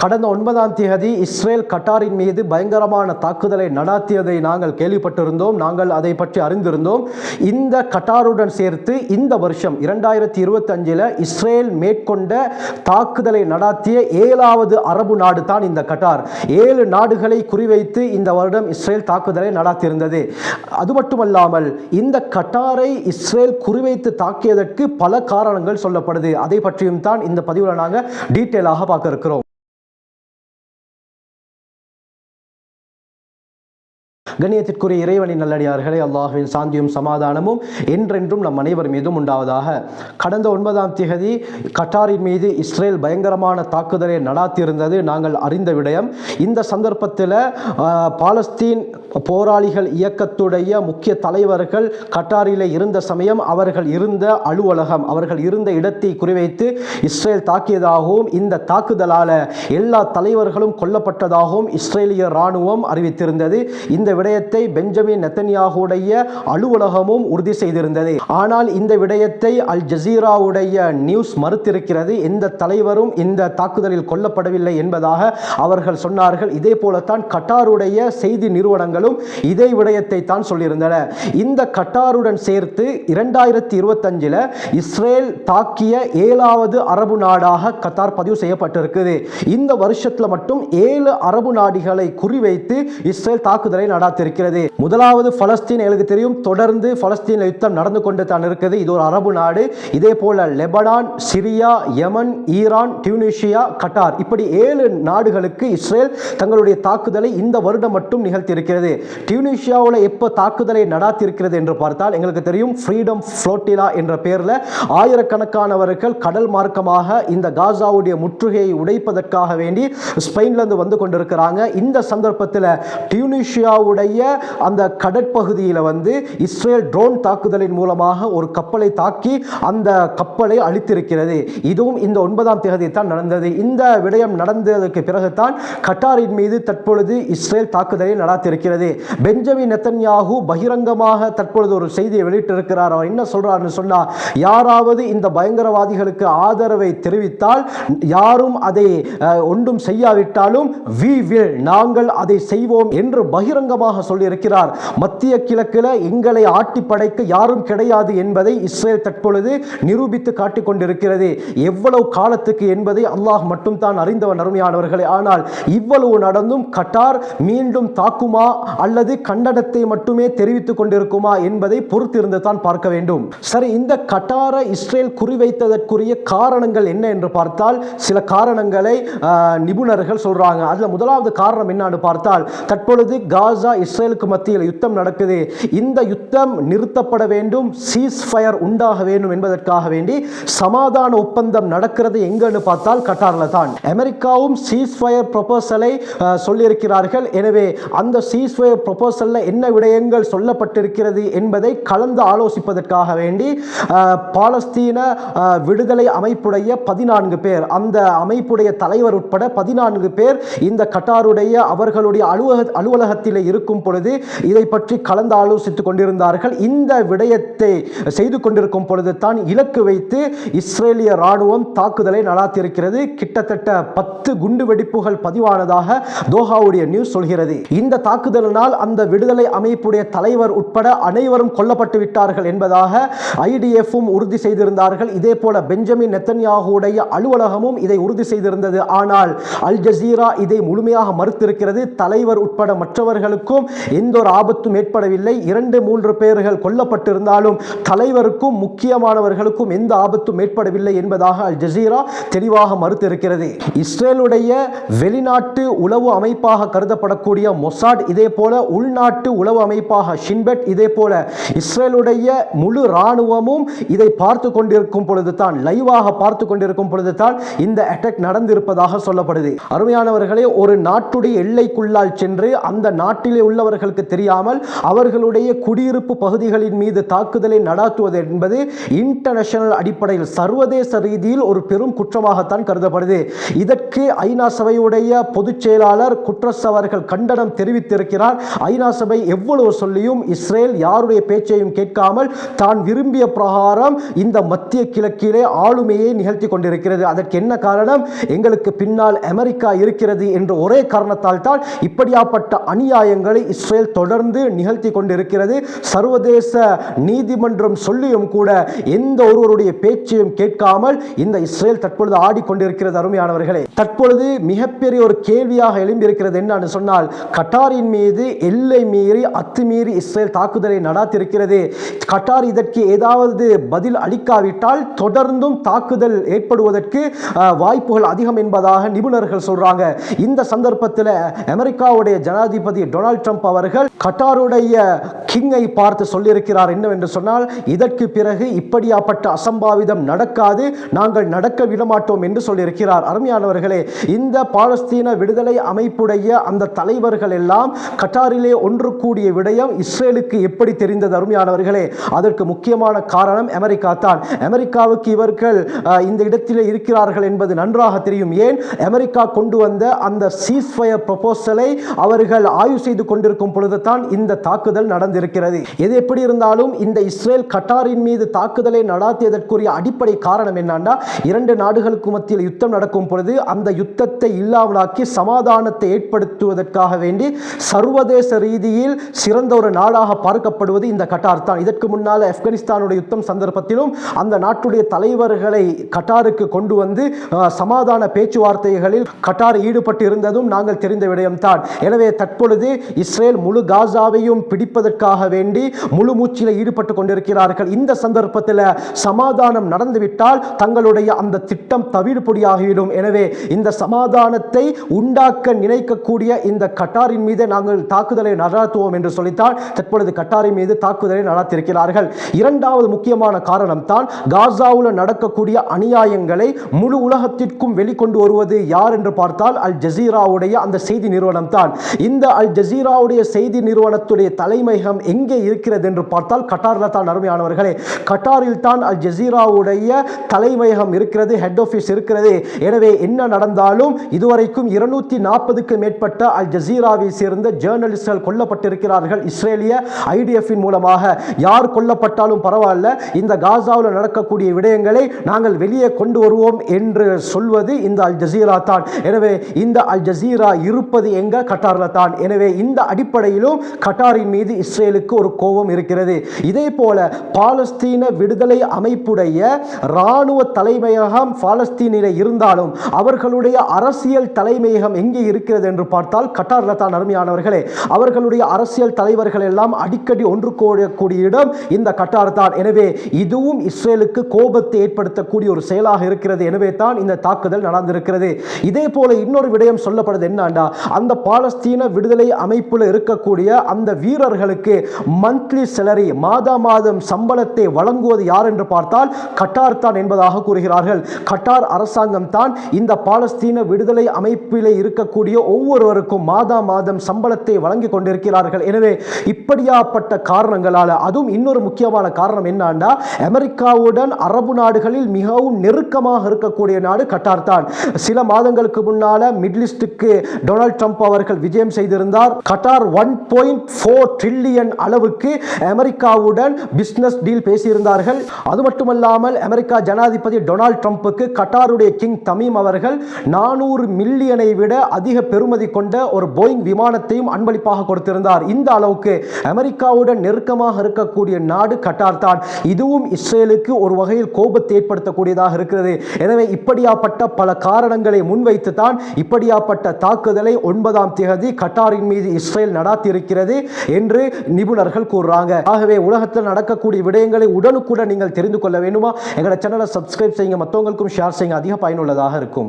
கடந்த 9ஆம் தேதி இஸ்ரேல் கட்டாரின் மீது பயங்கரமான தாக்குதலை நடாத்தியதை நாங்கள் கேள்விப்பட்டிருந்தோம். நாங்கள் அதை பற்றி அறிந்திருந்தோம். இந்த கட்டாருடன் சேர்த்து இந்த வருஷம் 2025 இஸ்ரேல் மேற்கொண்ட தாக்குதலை நடாத்திய 7வது அரபு நாடு தான் இந்த கட்டார். 7 நாடுகளை குறிவைத்து இந்த வருடம் இஸ்ரேல் தாக்குதலை நடாத்தியிருந்தது. அது மட்டுமல்லாமல் இந்த கட்டாரை இஸ்ரேல் குறிவைத்து தாக்கியதற்கு பல காரணங்கள் சொல்லப்படுது. அதை பற்றியும் தான் இந்த பதிவில் நாங்கள் டீட்டெயிலாக பார்க்க இருக்கிறோம். கண்ணியத்திற்குரிய இறைவனின் நல்லடியார்களே, அல்லாஹ்வின் சாந்தியும் சமாதானமும் என்றென்றும் நம் அனைவர் மீதும் உண்டாவதாக. கடந்த 9ஆம் தேதி கட்டாரின் மீது இஸ்ரேல் பயங்கரமான தாக்குதலை நடாத்தியிருந்தது நாங்கள் அறிந்த விடயம். இந்த சந்தர்ப்பத்தில் பாலஸ்தீன் போராளிகள் இயக்கத்துடைய முக்கிய தலைவர்கள் கட்டாரில் இருந்த சமயம் அவர்கள் இருந்த அலுவலகம், அவர்கள் இருந்த இடத்தை குறிவைத்து இஸ்ரேல் தாக்கியதாகவும் இந்த தாக்குதலால் எல்லா தலைவர்களும் கொல்லப்பட்டதாகவும் இஸ்ரேலிய இராணுவம் அறிவித்திருந்தது. இந்த விடயத்தை பெஞ்சமின் நெத்தன்யாகுடைய அலுவலகமும் உறுதி செய்திருந்தது. ஆனால் இந்த விடயத்தை அல் ஜசீராவுடைய நியூஸ் மறுத்திருக்கிறது. எந்த தலைவரும் இந்த தாக்குதலில் கொல்லப்படவில்லை என்பதாக அவர்கள் சொன்னார்கள். இதே போலத்தான் கட்டாருடைய செய்தி நிறுவனங்களும் இதே விடயத்தை தான் சொல்லியிருந்தன. இந்த கட்டாருடன் சேர்த்து 2025 இஸ்ரேல் தாக்கிய 7வது அரபு நாடாக கத்தார் பதிவு செய்யப்பட்டிருக்குது. இந்த வருஷத்தில் மட்டும் 7 அரபு நாடுகளை குறிவைத்து இஸ்ரேல் தாக்குதலை நடாத்திருக்கிறது. முதலாவது பலஸ்தீன், எங்களுக்கு தெரியும், தொடர்ந்து பலஸ்தீன் யுத்தம் நடந்து கொண்டு தான் இருக்குது. இது ஒரு அரபு நாடு. இதே போல லெபனான், சிரியா, யமன், ஈரான், டியூனிஷியா, கட்டார், இப்படி 7 நாடுகளுக்கு இஸ்ரேல் தங்களுடைய தாக்குதலை இந்த வருடம் மட்டும் நிகழ்த்தியிருக்கிறது. டியூனிஷியாவில் எப்போ தாக்குதலை நடாத்திருக்கிறது என்று பார்த்தால் எங்களுக்கு தெரியும், ஃப்ரீடம் ஃப்ளோட்டிலா என்ற பெயரில் ஆயிரக்கணக்கானவர்கள் கடல் மார்க்கமாக இந்த காசாவுடைய முற்றுகையை உடைப்பதற்காக வேண்டி ஸ்பெயின்லேருந்து வந்து கொண்டிருக்கிறாங்க. இந்த சந்தர்ப்பத்தில் டியூனிஷியாவுடைய அந்த கடற்பகுதியில் இஸ்ரேல் ட்ரோன் தாக்குதலின் மூலமாக ஒரு கப்பலை தாக்கி அந்த கப்பலை அழித்திருக்கிறது. இதுவும் இந்த 9ஆம் தேதி தான் நடந்தது. இந்த விடயம் நடந்ததற்கு பிறகுதான் கட்டாரின் மீது தற்பொழுது இஸ்ரேல் தாக்குதலை நடாத்திருக்கிறது. பெஞ்சமின் நெத்தன்யாகு பகிரங்கமாக தற்பொழுது ஒரு செய்தியை வெளியிட்டிருக்கிறார். அவர் என்ன சொல்றாருன்னு சொன்னா, யாராவது இந்த பயங்கரவாதிகளுக்கு ஆதரவை தெரிவித்தால், யாரும் அதை ஒன்றும் செய்யாவிட்டாலும் நாங்கள் அதை செய்வோம் என்று பகிரங்கமாக சொல்லியிருக்கிறார். மத்திய கிழக்கில் எங்களை ஆட்டி படைக்க யாரும் கிடையாது என்பதை இஸ்ரேல் தற்பொழுது நிரூபித்து காட்டிக் கொண்டிருக்கிறது. எவ்வளவு காலத்துக்கு என்பதை அல்லாஹ் மட்டும் தான் அறிந்தவன், அருமையானவர்களே. ஆனால் இவ்வளவு நடந்தும் கட்டார் மீண்டும் தாக்குமா அல்லது கண்டனத்தை மட்டுமே தெரிவித்துக் கொண்டிருக்குமா என்பதை பொறுத்திருந்து தான் பார்க்க வேண்டும். சரி, இந்த கட்டாரை இஸ்ரேல் குறிவைத்ததற்குரிய காரணங்கள் என்ன என்று பார்த்தால் சில காரணங்களை நிபுணர்கள் சொல்றாங்க. அதுல முதலாவது காரணம் என்னன்னு பார்த்தால், தற்பொழுது காசா இஸ்ரேலுக்கு மத்தியில் யுத்தம் நடக்குது. இந்த யுத்தம் நிறுத்தப்பட வேண்டும், சீஸ் ஃபயர் உண்டாக வேண்டும் என்பதற்காக வேண்டி சமாதான ஒப்பந்தம் நடக்கிறது எங்கன்னு பார்த்தால் கட்டார்ல தான். அமெரிக்காவும் சீஸ் ஃபயர் ப்ரொபோசலை சொல்லியிருக்கிறார்கள். எனவே அந்த சீஸ் ஃபயர் ப்ரொபோசல்ல என்ன விடயங்கள் சொல்லப்பட்டிருக்கிறது என்பதை கலந்து ஆலோசிப்பதற்காக வேண்டி பாலஸ்தீன விடுதலை அமைப்புடைய 14 பேர், அந்த அமைப்புடைய தலைவர் உட்பட 14 பேர் இந்த கட்டாருடைய அவர்களுடைய அலுவலகத்தில் இருக்கும் பொழுது இதை பற்றி கலந்து ஆலோசித்துக் கொண்டிருந்தார்கள். இந்த விடயத்தை செய்து கொண்டிருக்கும் பொழுது தான் இலக்கு வைத்து இஸ்ரேலிய ராணுவம் தாக்குதலை நடாத்தியிருக்கிறது. கிட்டத்தட்ட 10 குண்டு வெடிப்புகள் பதிவானதாக தோஹாவுடைய நியூஸ் சொல்கிறது. இந்த தாக்குதலினால் அந்த விடுதலை அமைப்புடைய தலைவர் உட்பட அனைவரும் கொல்லப்பட்டு விட்டார்கள் என்பதாக ஐடிஎஃப்பும் உறுதி செய்திருந்தார்கள். இதே போல பெஞ்சமின் நெத்தன்யாகுடைய அலுவலகமும் இதை உறுதி செய்திருந்தது. ஆனால் அல் ஜசீரா இதை முழுமையாக மறுத்திருக்கிறது. தலைவர் உட்பட மற்றவர்களுக்கும் எந்த ஒரு ஆபத்தும் ஏற்படவில்லை. 2-3 பேர்கள் கொல்லப்பட்டிருந்தாலும் தலைவருக்கும் முக்கியமானவர்களுக்கும் எந்த ஆபத்தும் ஏற்படவில்லை என்பதாக அல் ஜசீரா தெளிவாக மறுத்திருக்கிறது. இஸ்ரேலுடைய வெளிநாட்டு உளவு அமைப்பாக கருதப்படக்கூடிய மொசாட், இதே போல உள்நாட்டு உளவு அமைப்பாக ஷின்பெட், இதே போல இஸ்ரேலுடைய முழு இராணுவமும் இதை பார்த்து கொண்டிருக்கும் பொழுதுதான், லைவாக பார்த்து கொண்டிருக்கும் பொழுதுதான் இந்த அட்டாக் நடந்திருப்பதாக சொல்லப்படுது. அருமையானவர்களே, ஒரு நாட்டுடைய எல்லைக்குள்ளால் சென்று அந்த நாட்டிலே உள்ளவர்களுக்கு தெரியாமல் அவர்களுடைய குடியிருப்பு பகுதிகளின் மீது தாக்குதலை நடாத்துவது என்பது இன்டர்நேஷனல் அடிப்படையில் சர்வதேச ரீதியில் ஒரு பெரும் குற்றமாகத்தான் கருதப்படுது. இதற்கு ஐநா சபையுடைய பொதுச் செயலாளர் குட்ரஸ் அவர்கள் கண்டனம் தெரிவித்திருக்கிறார். ஐநா சபை எவ்வளவு சொல்லியும் இஸ்ரேல் யாருடைய பேச்சையும் கேட்காமல் தான் விரும்பிய பிரகாரம் இந்த மத்திய கிழக்கிலே ஆளுமையை நிகழ்த்தி கொண்டிருக்கிறது. அதற்கு என்ன காரணம்? எங்களுக்கு பின்னால் அமெரிக்கா இருக்கிறது என்ற ஒரே காரணத்தால் தான் இப்படியாப்பட்ட அநியாயங்களை இஸ்ரேல் தொடர்ந்து நிகழ்த்தி கொண்டிருக்கிறது. சர்வதேச நீதிமன்றம் சொல்லியும் கூட எந்த ஒருவருடைய பேச்சையும் கேட்காமல் இந்த இஸ்ரேல் தற்பொழுது ஆடிக்கொண்டிருக்கிறது. அருமையானவர்களே, தற்பொழுது மிகப்பெரிய ஒரு கேள்வியாக எழும்பியிருக்கிறது என்னன்னு சொன்னால், கட்டாரின் மீது எல்லை மீறி அத்துமீறி இஸ்ரேல் தாக்குதலை நடாத்திருக்கிறது. கட்டார் இதற்கு ஏதாவது பதில் அளிக்காவிட்டால் தொடர்ந்தும் தாக்குதல் ஏற்படுவதற்கு வாய்ப்புகள் அதிகம் என்பதாக நிபுணர்கள் சொல்றாங்க. இந்த சந்தர்ப்பத்தில் அமெரிக்காவுடைய ஜனாதிபதி டொனால்ட் ட்ரம்ப் அவர்கள் கட்டாருடைய கிங்கை பார்த்து சொல்லியிருக்கிறார் என்னவென்று சொன்னால், இதற்கு பிறகு இப்படியாப்பட்ட அசம்பாவிதம் நடக்காது, நாங்கள் நடக்க விடமாட்டோம் என்று சொல்லியிருக்கிறார். அருமையானவர்களே, இந்த பாலஸ்தீன விடுதலை அமைப்புடைய அந்த தலைவர்கள் எல்லாம் கட்டாரிலே ஒன்று கூடிய விடயம் இஸ்ரேலுக்கு எப்படி தெரிந்தது? அருமையானவர்களே, அதற்கு முக்கியமான காரணம் அமெரிக்கா தான். அமெரிக்காவுக்கு இவர்கள் இந்த இடத்திலே இருக்கிறார்கள் என்பது நன்றாக தெரியும். ஏன்? அமெரிக்கா கொண்டு வந்த அந்த சீஸ்ஃபயர் ப்ரொபோசலை அவர்கள் ஆய்வு செய்து கொண்டிருக்கும் பொழுது தான் இந்த தாக்குதல் நடந்திருக்கிறது. எது எப்படி இருந்தாலும் இந்த இஸ்ரேல் கட்டாரின் மீது தாக்குதலை நடாத்தியதற்குரிய அடிப்படை காரணம் என்னன்னா, இரண்டு நாடுகளுக்கு மத்தியில் யுத்தம் நடக்கும் பொழுது அந்த யுத்தத்தை இல்லாமலாக்கி சமாதானத்தை ஏற்படுத்துவதற்காக வேண்டி சர்வதேச ரீதியில் சிறந்த ஒரு நாடாக பார்க்கப்படுவது இந்த கட்டார் தான். இதற்கு முன்னால் ஆப்கானிஸ்தானுடைய யுத்தம் சந்தர்ப்பத்திலும் அந்த நாட்டுடைய தலைவர்களை கட்டாருக்கு கொண்டு வந்து சமாதான பேச்சுவார்த்தைகளில் கட்டார் ஈடுபட்டு இருந்ததும் நாங்கள் தெரிந்த விடயம்தான். எனவே தற்பொழுது இஸ்ரேல் முழு காசாவையும் பிடிப்பதற்காக வேண்டி முழு மூச்சில் ஈடுபட்டு கொண்டிருக்கிறார்கள். இந்த சந்தர்ப்பத்தில் சமாதானம் நடந்துவிட்டால் தங்களுடைய அந்த திட்டம் தவிடுபொடியாகிவிடும். எனவே இந்த சமாதானத்தை உண்டாக்க நினைக்கக்கூடிய இந்த கட்டாரின் மீது நாங்கள் தாக்குதலை நடாத்துவோம் என்று சொல்லித்தான் தற்பொழுது கட்டாரின் மீது தாக்குதலை நடாத்திருக்கிறார்கள். இரண்டாவது முக்கியமான காரணம் தான், காசாவில் நடக்கக்கூடிய அநியாயங்களை முழு உலகத்திற்கும் வெளிக்கொண்டு வருவது யார் என்று பார்த்தால் அல் ஜசீராவுடைய அந்த செய்தி நிறுவனம் தான். இந்த அல் ஜசீராவுடைய செய்தி நிறுவனத்துடைய தலைமையகம் எங்கே இருக்கிறது என்று பார்த்தால் கட்டாரில் தான். அருமையானவர்களே, கட்டாரில் தான் அல் ஜசீராவுடைய தலைமையகம் இருக்கிறது, ஹெட் ஆபீஸ் இருக்கிறது. எனவே என்ன நடந்தாலும் இதுவரைக்கும் 240க்கு மேற்பட்ட அல் ஜசீராவை சேர்ந்த ஜேர்னலிஸ்ட்கள் கொல்லப்பட்டிருக்கிறார்கள் இஸ்ரேலிய ஐடிஎஃப்பின் மூலமாக. யார் கொல்லப்பட்டாலும் பரவாயில்ல, இந்த காசாவில் நடக்கக்கூடிய விடயங்களை நாங்கள் வெளியே கொண்டு வருவோம் என்று சொல்வது இந்த அல் ஜசீரா தான். எனவே இந்த அல் ஜசீரா இருப்பது எங்க? கட்டாரில் தான். எனவே இந்த அடிப்படையிலும் கட்டாரின் மீது இஸ்ரேலுக்கு ஒரு கோபம் இருக்கிறது. இதே போல பாலஸ்தீன விடுதலை அமைப்புடைய இராணுவ தலைமையகம் பாலஸ்தீனிலே இருந்தாலும் அவர்களுடைய அரசியல் தலைமையகம் எங்கே இருக்கிறது என்று பார்த்தால் கட்டாரில் தான். அருமையானவர்களே, அவர்களுடைய அரசியல் தலைவர்கள் எல்லாம் அடிக்கடி ஒன்று கூடக்கூடிய இடம் இந்த கட்டார் தான். எனவே இதுவும் இஸ்ரேலுக்கு கோபத்தை ஏற்படுத்தக்கூடிய ஒரு செயலாக இருக்கிறது. எனவே தான் இந்த தாக்குதல் நடந்திருக்கிறது. இதே போல இன்னொரு விடயம் சொல்லப்படுது என்னன்னா, அந்த பாலஸ்தீன விடுதலை அமைப்பில் இருக்கக்கூடிய அந்த வீரர்களுக்கு மந்த்லி சேலரி, மாதா மாதம் சம்பளத்தை வழங்குவது யார் என்று பார்த்தால் கட்டார் தான் என்பதாக கூறுகிறார்கள். கட்டார் அரசாங்கம் தான் இந்த பாலஸ்தீன விடுதலை அமைப்பில் இருக்கக்கூடிய ஒவ்வொருவருக்கும் மாதா மாதம் சம்பளத்தை வழங்கி கொண்டிருக்கிறார்கள். எனவே இப்படியாப்பட்ட காரணங்களால், அதுவும் இன்னொரு முக்கியமான காரணம் என்னன்னா, அமெரிக்காவுடன் அரபு நாடுகளில் மிகவும் நெருக்கமாக இருக்கக்கூடிய நாடு கட்டார் தான். சில மாதங்களுக்கு முன்னால மிடில் ஈஸ்டுக்கு டொனால்ட் ட்ரம்ப் அவர்கள் விஜயம் செய்திருந்தார். கட்டார் 1.4 ட்ரில்லியன் அளவுக்கு அமெரிக்காவுடன் பிசினஸ் டீல் பேசியிருந்தார்கள். அது மட்டுமல்லாமல் அமெரிக்கா ஜனாதிபதி டொனால்ட் ட்ரம்புக்கு கட்டாருடைய கிங் தமீம் அவர்கள் 400 மில்லியனை விட அதிக பெறுமதி கொண்ட ஒரு போயிங் விமானத்தையும் அன்பளிப்பாக கொடுத்திருந்தார். இந்த அளவுக்கு அமெரிக்காவுடன் நெருக்கமாக இருக்கக்கூடிய நாடு கட்டார் தான். இதுவும் இஸ்ரேலுக்கு ஒரு வகையில் கோபத்தை ஏற்படுத்தக்கூடியதாக இருக்கிறது. எனவே இப்படியாப்பட்ட பல காரணங்களை முன்வைத்து தான் இப்படியாப்பட்ட தாக்குதலை 9ஆம் தேதி கட்டாரின் மீது இஸ்ரேல் நடாத்தியிருக்கிறது என்று நிபுணர்கள் கூறுறாங்க. ஆகவே உலகத்தில் நடக்கக்கூடிய விடயங்களை உடனுக்குடன் நீங்கள் தெரிந்து கொள்ள வேண்டுமா? எங்களோட சேனலை சப்ஸ்கிரைப் செய்யுங்க, மற்றவங்களுக்கும் ஷேர் செய்யுங்க, அதிக பயனுள்ளதாக இருக்கும்.